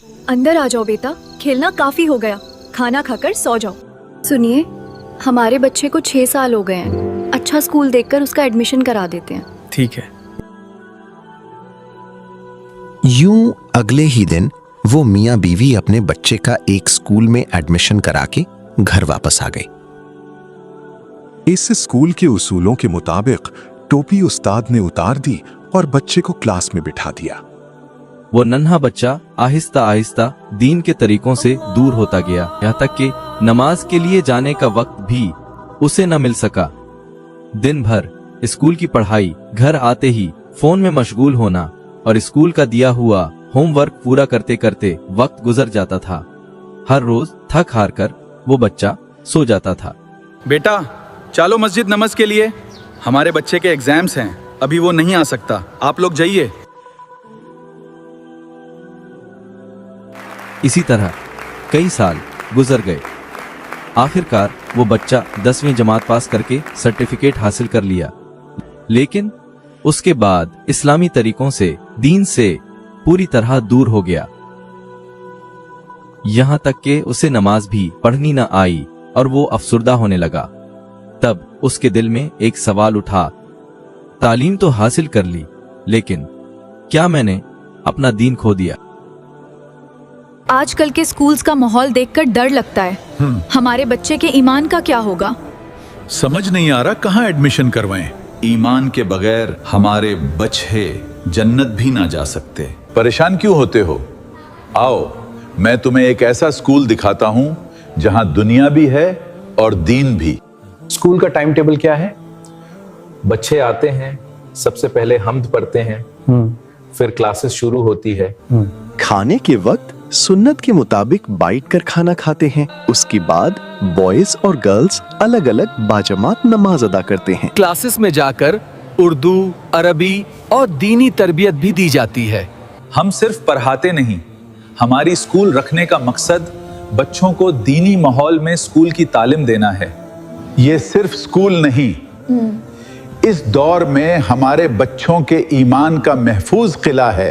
अंदर आ जाओ बेटा, खेलना काफी हो गया, खाना खाकर सो जाओ। सुनिए, हमारे बच्चे को 6 साल हो गए हैं, अच्छा स्कूल देखकर उसका एडमिशन करा देते हैं। ठीक है। यूं अगले ही दिन वो मियाँ बीवी अपने बच्चे का एक स्कूल में एडमिशन करा के घर वापस आ गए। इस स्कूल के उसूलों के मुताबिक टोपी उस्ताद ने उतार दी और बच्चे को क्लास में बिठा दिया। वो नन्हा बच्चा आहिस्ता आहिस्ता दीन के तरीकों से दूर होता गया, यहाँ तक कि नमाज के लिए जाने का वक्त भी उसे न मिल सका। दिन भर स्कूल की पढ़ाई, घर आते ही फोन में मशगूल होना और स्कूल का दिया हुआ होमवर्क पूरा करते करते वक्त गुजर जाता था। हर रोज थक हार कर वो बच्चा सो जाता था। बेटा चलो मस्जिद नमाज के लिए, हमारे बच्चे के एग्जाम्स हैं, अभी वो नहीं आ सकता, आप लोग जाइए। इसी तरह कई साल गुजर गए। आखिरकार वो बच्चा 10वीं जमात पास करके सर्टिफिकेट हासिल कर लिया, लेकिन उसके बाद इस्लामी तरीकों से, दीन से पूरी तरह दूर हो गया। यहां तक कि उसे नमाज भी पढ़नी न आई और वो अफसुर्दा होने लगा। तब उसके दिल में एक सवाल उठा, तालीम तो हासिल कर ली, लेकिन क्या मैंने अपना दीन खो दिया? आजकल के स्कूल्स का माहौल देखकर डर लगता है। हमारे बच्चे के ईमान का क्या होगा? समझ नहीं आ रहा कहाँ एडमिशन करवाएं। ईमान के बगैर हमारे बच्चे जन्नत भी ना जा सकते। परेशान क्यों होते हो? आओ मैं तुम्हें एक ऐसा स्कूल दिखाता हूँ जहाँ दुनिया भी है और दीन भी। स्कूल का टाइम टेबल क्या है? बच्चे आते हैं, सबसे पहले हम्द पढ़ते हैं, फिर क्लासेस शुरू होती है। खाने के वक्त सुन्नत के मुताबिक बाइट कर खाना खाते हैं। उसके बाद बॉयज और गर्ल्स अलग अलग बाजमात नमाज अदा करते हैं। क्लासेस में जाकर उर्दू, अरबी और दीनी तरबियत भी दी जाती है। हम सिर्फ पढ़ाते नहीं, हमारी स्कूल रखने का मकसद बच्चों को दीनी माहौल में स्कूल की तालीम देना है। ये सिर्फ स्कूल नहीं, इस दौर में हमारे बच्चों के ईमान का महफूज किला है।